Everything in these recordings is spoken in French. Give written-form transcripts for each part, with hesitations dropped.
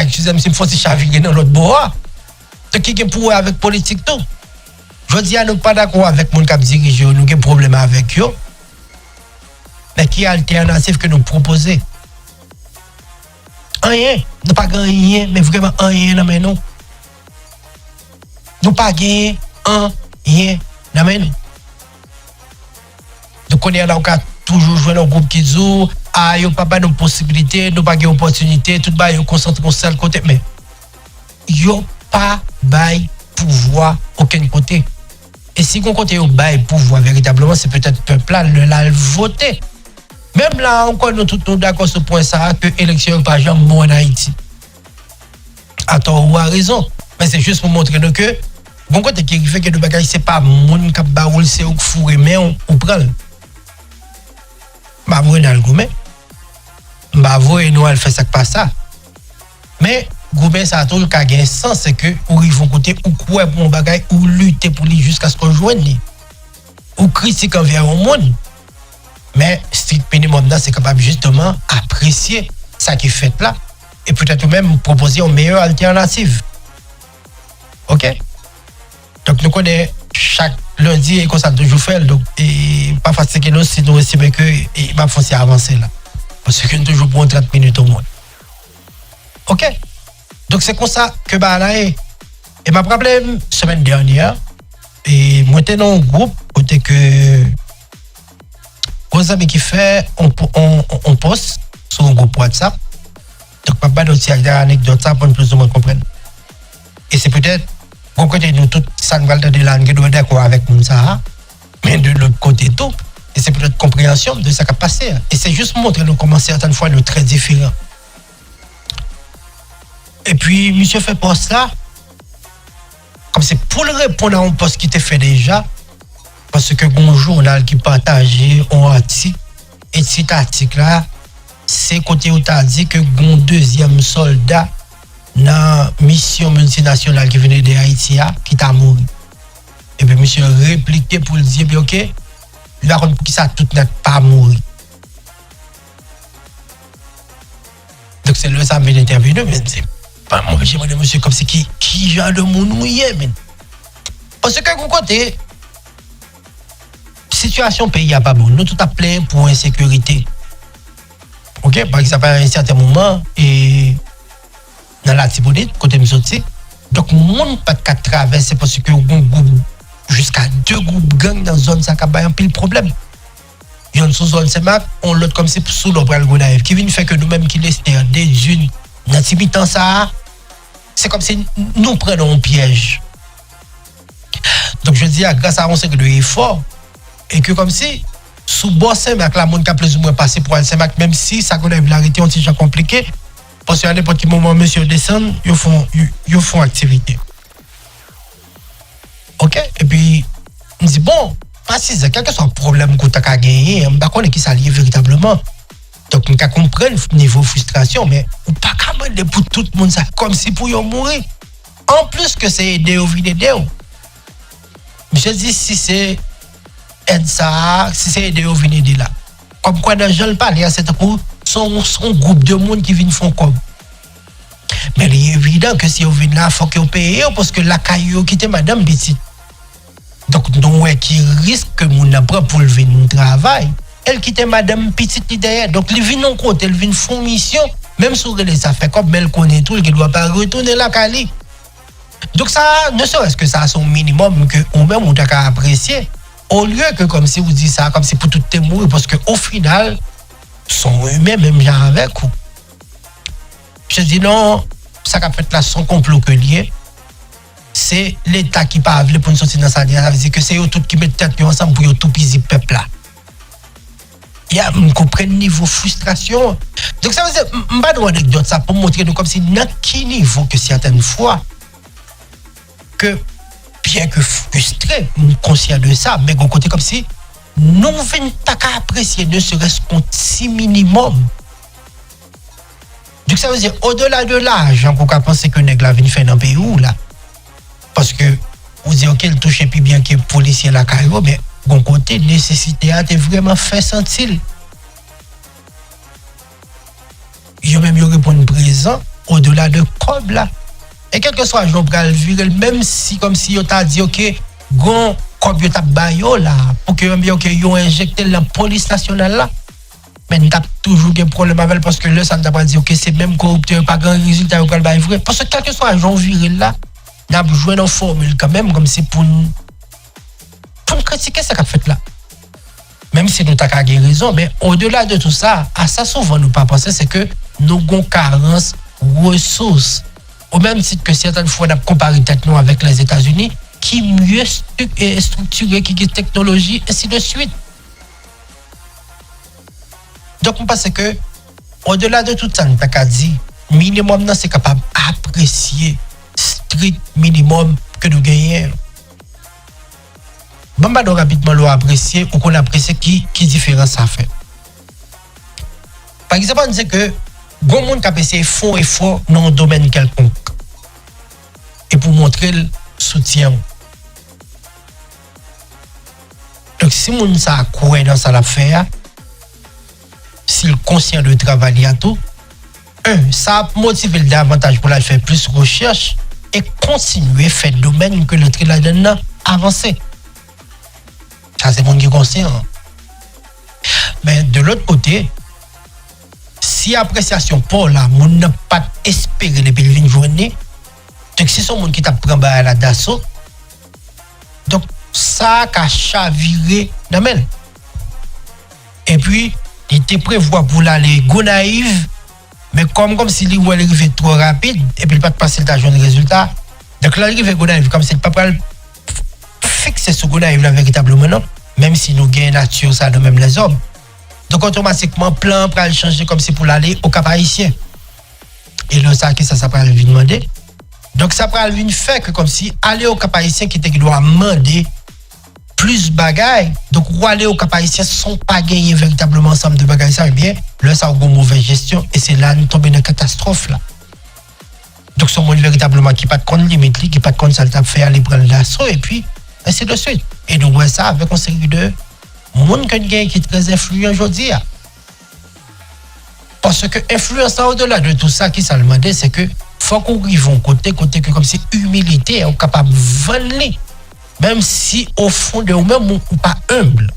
excusez-moi, si me faut chavirer dans l'autre bois. Donc, qui est pour avec politique tout? Je dis à nous pas d'accord avec mon cap dirigé, nous avons problème avec eux. Mais qui est alternative que nous proposons? Rien. Nous pas rien, mais vraiment rien dans mes nous. Nous pas gagner rien dans mes nous. Donc, on est là, on a toujours joué dans le groupe qui dit, ah, il n'y a pas de possibilité, nous pas de opportunité, tout le monde concentre sur le côté. Mais, il n'y a pas de pouvoir aucun côté. Et si on côté au bail pouvoir véritablement, c'est peut-être le peuple là le voter. Même là, encore nous tous d'accord sur ce point ça que l'élection n'est pas jamais bon en Haïti. À tort ou à raison. Mais c'est juste pour montrer que bon côté qui fait que le bagage c'est pas moun qui baoul c'est ou fourré mais on prend. Bah vous dans le gourmet. Bah vous et nous elle fait ça pas ça. Mais gourmet ça a toujours qu'à sens c'est que ou ils vont côté ou quoi pour un bagage ou lutter pour lui jusqu'à ce qu'on joigne ou critique envers le monde. Mais strict minimum là c'est capable justement apprécier ça qui fait là et peut-être même proposer une meilleure alternative. OK? Donc nous connaissons chaque lundi et comme ça toujours faire donc et pas fatiguer nous si nous estimons que il va foncer avancer là parce que nous toujours pour 30 minutes au moins. OK? Donc c'est comme ça que bah là et m'a rappelé semaine dernière et moi j'étais dans un groupe côté que aux amis qui fait on poste sur un groupe WhatsApp. Donc pas d'autres anecdotes ça pour plus ou moins comprendre. Et c'est peut-être bon côté nous tout ça nous va de langue doit d'accord avec nous ça mais de l'autre côté tout et c'est peut-être compréhension de ça qui a passé et c'est juste montrer nous comment certaines fois nous très différents. Et puis monsieur fait poste là comme c'est pour le répondre à un poste qui était fait déjà parce que un journal qui partageait un article et cet article là c'est côté où t'as dit que un deuxième soldat dans mission multinationale qui venait de Haïti qui t'a mouru. Et puis monsieur répliqué pour le dire OK, là pour qui ça tout n'est pas mouru. Donc c'est là ça vient intervenir mais c'est pas moi j'ai demandé monsieur comme c'est qui genre de monde mouillé mais parce que vous côté situation pays a pas bon, nous tout à plein pour insécurité. OK, par exemple à un certain moment et dans la Tibonite, côté Msoti. Donc, monde pas qu'à traverser parce que jusqu'à 2 groupes gang dans la zone, ça a un pile problème. Il y a une sous-zone, c'est marque, on l'autre comme c'est sous l'obral Gonaïf, qui vient faire que nous-mêmes qui laissons des dunes, dans Tibitan, ça, c'est comme si nous prenons un piège. Donc, je dis, grâce à un cercle d'efforts, et que comme si, sous boss, la monde qui a plus ou moins passé pour Saint-Marc, même si ça connaît l'arrêté, on déjà compliqué. Parce qu'à n'importe quel moment, monsieur descend, ils font activité. OK? Et puis, on dit, bon, pas si c'est quel que soit le problème que tu as gagné, on ne sait pas qui ça lié véritablement. Donc, on comprend le niveau de frustration, mais on ne peut pas commander pour tout le monde ça, comme si pour eux mourir. En plus que c'est aider ou vider d'eux. Je dis, si c'est aide ça, si c'est aider ou vider de là. Comme quoi, dans le parle, il y a cette coup. Son groupe de monde qui viennent font comme. Mais il est évident que si vous venez là, il faut que vous payiez parce que la caillou quitte madame petite. Donc, nous, qui risque que mon apprend pour le venir travail, elle quitte madame petite derrière. Donc, il vient en côté, elle vient font mission, même si ça fait comme elle connaît tout, elle ne doit pas retourner la Cali. Donc, ça, ne serait-ce que ça, son minimum que nous-mêmes, on doit apprécier. Au lieu que, comme si vous dites ça, comme si pour tout te mourir, parce qu'au final, sont humains, même genre avec vous. Je dis non, ça qu'a fait là, son complot que lié, c'est l'État qui parle pour nous sortir dans sa vie. Ça veut dire que c'est eux tous qui mettent tête ensemble pour tout piser le peuple là. Il y a un niveau de frustration. Donc ça veut dire, je ne vais pas anecdote ça pour montrer nous comme si dans quel niveau que certaines fois, que bien que frustré, nous conscients de ça, mais d'un côté comme si nous venons à apprécier ne serait-ce qu'un petit minimum. Donc ça veut dire, au-delà de l'âge, on peut penser que nèg la vient faire dans le pays où là. Parce que vous dites, ok, il touche plus bien que le policier la carrière, mais bon côté, nécessité a vraiment fait sentir. Il y a même répondre présent, au-delà de cob là. Et quel que soit Jean pral virer, même si comme si on t'a dit OK, gon cob yo t'a bayo là pour que bien OK yo injecté la police nationale là. Mais nous avons toujours des problèmes avec parce que là ça n'a pas dit OK, c'est même corrupteur pas grand résultat au pral vrai parce que quel que soit Jean viril là, n'a joué dans formule quand même comme si pour critiquer ça qu'a fait là. Même si nous avons raison, mais au-delà de tout ça, à ça souvent nous pas penser, c'est que nous avons carence ressources. Au même titre que certaines fois, on a comparé tête nous avec les États-Unis, qui mieux structuré, qui est technologie, ainsi de suite. Donc, on pense que, au-delà de tout ça, nous avons dit, minimum, c'est capable d'apprécier strict minimum que nous gagnons. Bon, bah, donc, rapidement, l'on apprécier ou qu'on apprécie qui différence ça fait. Par exemple, on dit que, bon monde qui a essayé fort et fort dans un domaine quelconque. Et pour montrer le soutien. Donc, si moun ça croit dans ça l'affaire, s'il est conscient de travailler à tout, ça motive davantage pour la faire plus recherche et continuer à faire le domaine que le travail avancer. Ça, c'est mon qui est conscient. Mais de l'autre côté, si appréciation pour là, on n'a pas espéré depuis une journée, donc si son monde qui t'a pris à la d'assaut, donc ça a chaviré dans le. Et puis, il était prévu pour l'aller go naïf, mais comme si il arrivait trop rapide, et puis il pas passer le journée résultat. Donc là, il arrive go naïf, comme si il pas fixer ce go naïf là véritablement, non, même si nous gagnons nature, ça de même les hommes. Donc automatiquement, plan pour changer comme si pour l'aller au Cap Haïtien. Et là, ça va lui demander. Donc ça va lui faire que comme si aller au Cap Haïtien qui doit demander plus bagaille. Donc ou aller au Cap Haïtien sans pas gagner véritablement ensemble de bagaille, ça, eh bien, là, ça a une mauvaise gestion. Et c'est là nous tombons dans une catastrophe là. Donc ce monde véritablement qui pas de compte limite, qui pas de compte ça le fait aller prendre l'assaut et puis ainsi de suite. Et nous voyons ça avec une série de monde qui est très influent aujourd'hui. Parce que influence au-delà de tout ça qui s'est demandé, c'est que faut qu'on arrive côté que comme si humilité est capable de voler, même si au fond de nous-mêmes ou pas humble.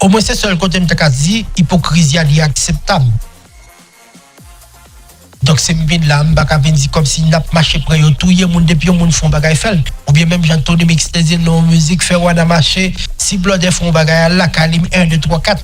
Au moins c'est seul côté de dit hypocrisie est acceptable. Donc c'est bien là, m'baka venir comme si n'a marché près yo touyer monde depuis monde font bagay fait ou bien même j'entends mix des non musique faire wana marché si blood font bagay là calim 1 2 3 4.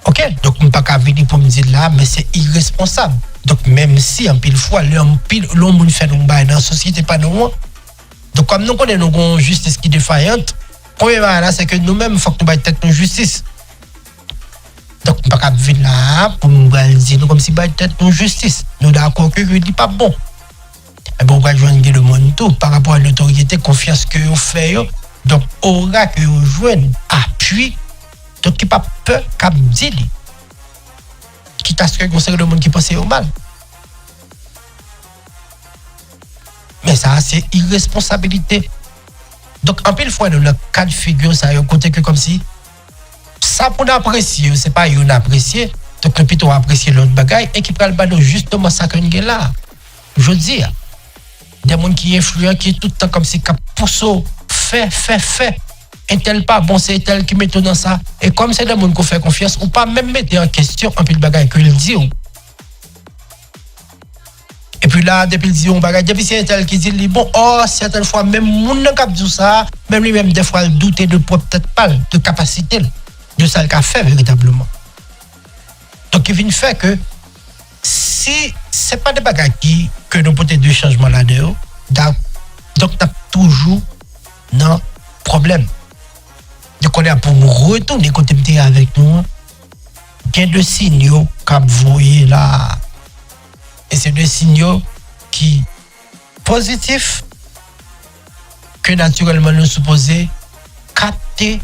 OK, donc m'baka venir pour me dire là mais c'est irresponsable. Donc même si en pile fois l'homme fait nous bail dans société pas nous. Donc comme nous connaissons une justice qui défaillante, premier là c'est que nous-mêmes faut que nous bail tête justice. Donc, on ne peut pas venir là pour nous dire comme si nous avons justice. Nous sommes d'accord que ce n'est pas bon. Mais bon, on va joindre le monde tout par rapport à l'autorité, confiance que vous faites. Donc, aura que vous joignez appui. Donc, il n'y a pas peur qu'à dire. Quitte à ce que vous le monde qui pense au mal. Mais ça, c'est irresponsabilité. Donc, en pile fois, dans le cas de figure, ça y a un côté que comme si ça pour apprécier, c'est pas une apprécier, donc plutôt apprécier l'autre bagaille et qui prend le ballon justement ça qu'on est là. Je veux dire, des gens qui influent, qui est tout le temps comme si cap pousse, fait. Et tel pas bon, c'est tel qui met tout dans ça. Et comme c'est des gens qui fait confiance, on pas même mettre en question un peu le bagaille que il dit. Et puis là, depuis le dit on bagaille, depuis c'est tel qui dit bon, certaines fois même moun n'a cap dit ça, même lui-même des fois il doute de peut-être pas de capacité de ça qu'a fait véritablement. Donc il vient faire que si c'est pas des bagages que nous peut-être de changement là-dedans, donc t'as toujours non problème. Donc on est pour nous retourner côté avec nous. Il y a deux signaux qu'on voyez là. Et c'est deux signaux qui positifs que naturellement nous supposons capter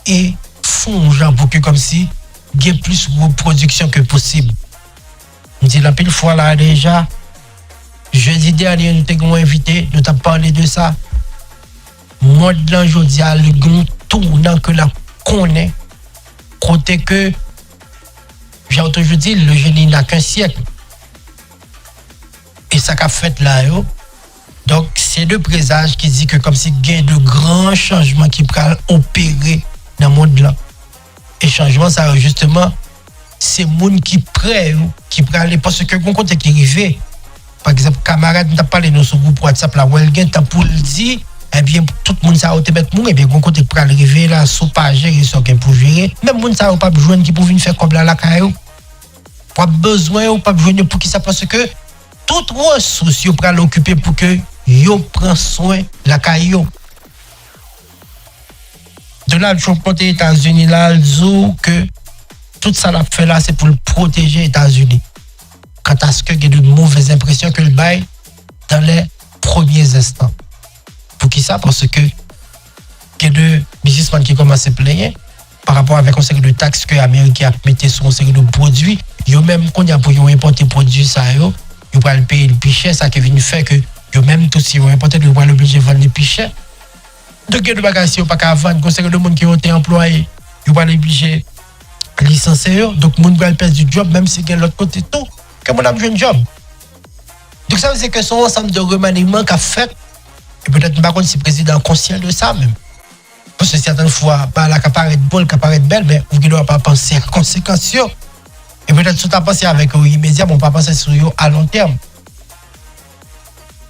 et font genre pour que comme si il y ait plus de production que possible. Je dis la pile fois là déjà, jeudi dernier nous t'avons invité, nous t'avons parlé de ça. Moi de l'aujourd'hui à le tournant que la connaît, côté que j'ai toujours dit, le génie n'a qu'un siècle. Et ça qu'a fait là, yo. Donc, c'est le présage qui dit que comme si il y a de grands changements qui pourraient opérer dans le monde là. Et changement, ça, justement, c'est le monde qui prêt, qui pourrait aller, parce que quand côté qui arrive, par exemple, camarade, n'a parlé dans ce groupe WhatsApp là, où il y a un temps pour le dire, eh bien, tout le monde ça a été mettre moun, et bien, quand côté pour arriver là, sans pas gérer, sans pour gérer, même le monde ça a pas besoin qui pour venir faire comme la caillou. Pas besoin ou pas besoin pour qui ça, parce que toute ressource yo pour l'occuper pour que yo prend soin la caillou. De là, je compte les États-Unis là, que tout ça l'a fait là, c'est pour le protéger les États-Unis. Quant à ce que il y a de mauvaises impressions que le bail dans les premiers instants. Pour qui ça? Parce que il y a de businessmen qui commencent à se plaindre par rapport avec un série de taxes que l'Amérique a mis sur un série de produits. Yo même quand il y a pour importer produits ça yo va le payer le plus cher, ça qui vient faire que yo même tout si vous importer vous va obligé de vendre le plus cher. Donc il y a des bagages si pas qu'à vendre, quand c'est que le monde qui ont été employé, vous va obligé licencier, donc monde va perdre du job même si il y a l'autre côté tout que mon a besoin de job. Donc ça veut dire que son ensemble de remaniements qu'a fait et peut-être pas si le président est conscient de ça même. Parce que certaines fois, la paraît bonne, la paraît belle, mais vous ne doit pas penser à conséquences. Et peut-être tout à penser avec eux immédiat, on ne pas penser sur eux à long terme.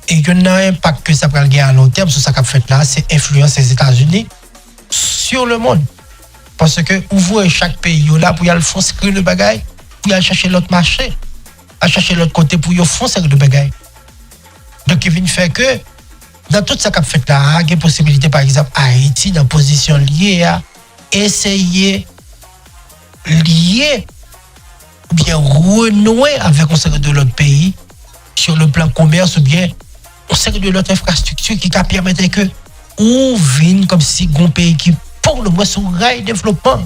Et il y a un impact que ça va gagner à long terme sur ce qu'a fait là, c'est influencer les États-Unis sur le monde. Parce que ouvrez chaque pays là pour y aller foncer le bagaille, pour y aller chercher l'autre marché, à chercher l'autre côté pour y foncer le bagaille. Donc il vient faire que dans tout ça qu'a fait là, il y a possibilité par exemple Haïti dans position liée à essayer lier ou bien renouer avec un série de l'autre pays sur le plan commerce ou bien un série de l'autre infrastructure qui permettre que ou vienne comme si un pays qui pour le moins sur rail développement.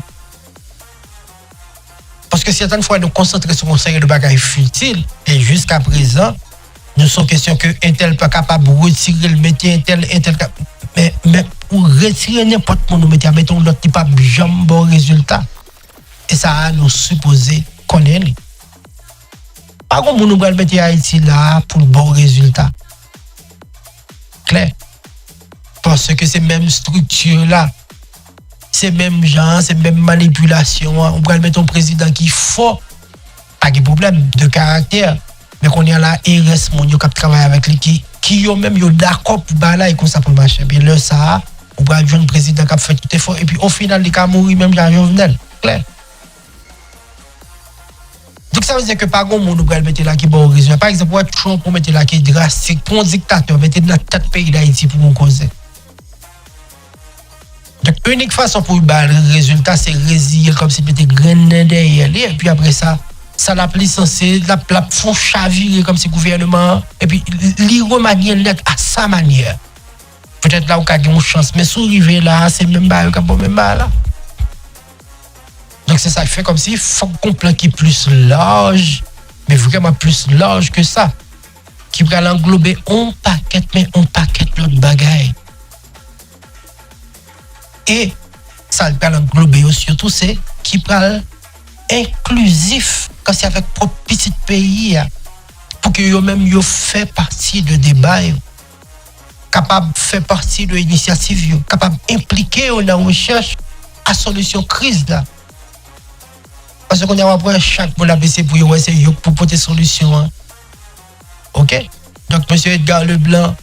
Parce que certaines fois nous concentrer sur un série de bagages futiles et jusqu'à présent nous sommes question que un tel pas capable de retirer le métier, un tel mais pour retirer n'importe quoi nous mettons l'autre type pas jamais bon résultat. Et ça a nous supposer connaître. Pas comme nous allons mettre Haïti là pour le bon résultat. Clair. Parce que c'est même structure là. C'est même gens, c'est même manipulation. On va mettre un président qui fort. Pas de problème de caractère. Mais qu'on y a là, il reste mon qui travaille avec lui, qui ont même d'accord pour bailler et comme ça pour marcher. Bien là, ça, on va jouer un président qui a fait tout effort. Et puis au final, il a mouru même dans Jovenel. Clair. Donc ça veut dire que par contre, on va mettre là qui est bon résultat. Par exemple, Trump pour mettre là qui est drastique, pour un dictateur, mettre dans tête pays d'Haïti pour nous causer. Donc l'unique façon pour le résultat, c'est résilier comme si c'était graine derrière lui. Et puis après ça l'a licencié, la font chavirer comme si le gouvernement, et puis il remanie l'être à sa manière. Peut-être là où il y a une chance, mais si arrivé là, c'est même pas même là. Donc c'est ça, il fait comme si il faut qu'on plan qui est plus large, mais vraiment plus large que ça, qui va l'englober un paquet l'autre bagaille. Et ça va l'englober surtout, c'est qui va inclusif quand c'est avec propre petit pays pour que yo même yo fait partie de débat, capable faire partie de l'initiative, capable impliquer dans la recherche à solution crise là. Parce qu'on a après chaque monde a baissé pour essayer pour porter solution. OK? Donc monsieur Edgar Leblanc,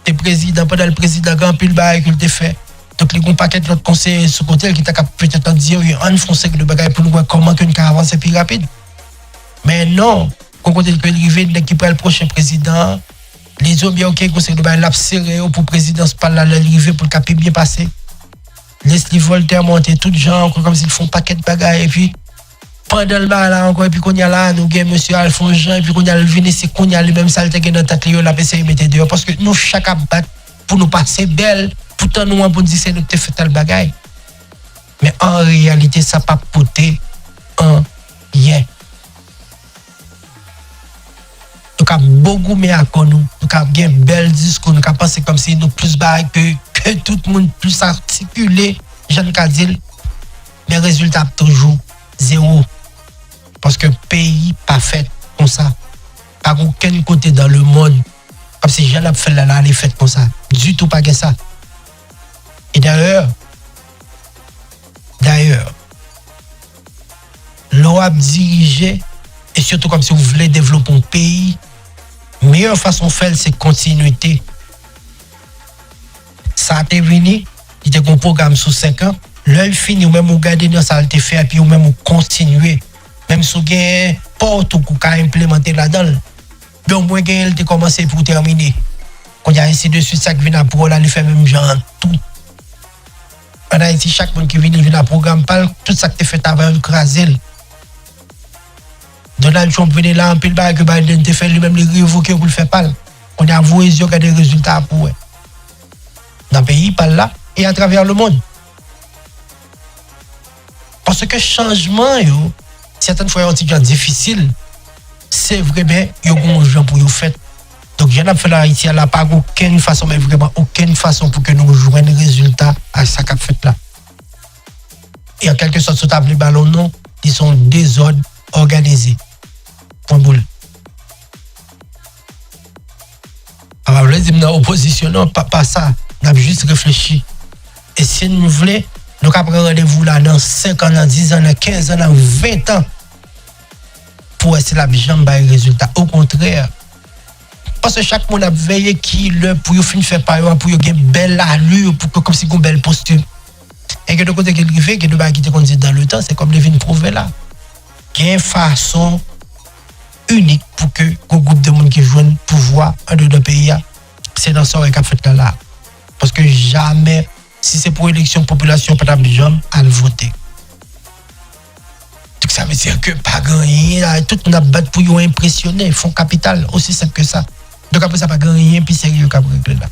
le président pendant le président grand pile bail qu'il te fait. Donc les gros paquet de notre conseil sur côté qui t'a peut-être en dire on foncer le bagage pour nous voir comment que nous avancer plus rapide. Mais non, quand on dit que arriver qui prend le prochain président, les hommes bien OK conseil de bail l'a serré pour présidence par là l'arrivée pour le cap bien passer. Laisse les Voltaire monter tout gens comme s'ils font paquet de bagages et puis pendant le bar là encore et puis qu'on y a là nous gagne monsieur Alphonse Jean et puis qu'on y a le venir c'est qu'on y a le même saleté dans tête la PC mettre dehors parce que nous chaque battre pour nous passer belle pourtant nous on dit c'est nous te fait tel bagaille mais en réalité ça pas porter un rien. Donc a beaucoup mais à nous a bien bel discours nous a penser comme si nous plus bagaille que tout le monde plus articulé Jean Cadil mais résultat toujours zéro. Parce que pays pas fait comme ça. Par aucun côté dans le monde. Comme si j'en ai fait là, les fêtes comme ça. Du tout pas que ça. Et d'ailleurs, l'on a dirigé, et surtout comme si vous voulez développer un pays, meilleure façon de faire, c'est continuité. Ça a été venu, il était un programme sur 5 ans, l'œil fini, ou même vous gardez dans ça, il fait, et puis ou même vous continuez. Même si vous avez porte ou vous avez implémenté là-dedans, mais au moins vous avez commencé pour terminer. Quand il y a ainsi de suite, ça qui vient pour là, il fait même genre tout. En Haïti, chaque monde qui vient à programme parle, tout ça que tu fait avant écraser. Donald Trump venait là, en pile bail que Biden te fait lui-même les révoquer pour le faire parler. On a avoué qu'il y a des résultats pour eux. Dans le pays, par là, et à travers le monde. Parce que changement, certaines fois, c'est difficile. C'est vrai, bien, il y a des gens pour le faire. Donc, je n'ai fait l'Haïti, elle n'a pas aucune façon, mais vraiment aucune façon pour que nous jouions des résultats à ce qu'on fait là. Et en quelque sorte, ce table les ballons, non, ils sont désordres organisés. Point boule. Alors, je dis, dans l'opposition, non, pas ça. On a juste réfléchi. Et si nous voulons, nous avons pris rendez-vous là dans 5 ans, dans 10 ans, dans 15 ans, dans 20 ans, pour essayer la jambe à résultat. Au contraire, parce que chaque monde a veillé qui le pour finir faire par pour qu'il y ait une belle allure, pour que comme si une belle posture. Et que de côté qu'il fait, que de bas qui te conduit dans le temps, c'est comme les vignes prouver là. Il y a une façon unique pour que le groupe de monde qui joue le pouvoir en dehors du pays, c'est dans ce qu'a fait là. Parce que jamais, si c'est pour élection population, pas jamais à le voter. Donc ça veut dire que pas gagner, tout le monde a battu pour y impressionner, fonds capital, aussi simple que ça. Donc après ça, pas gagner, puis sérieux qu'à régler là.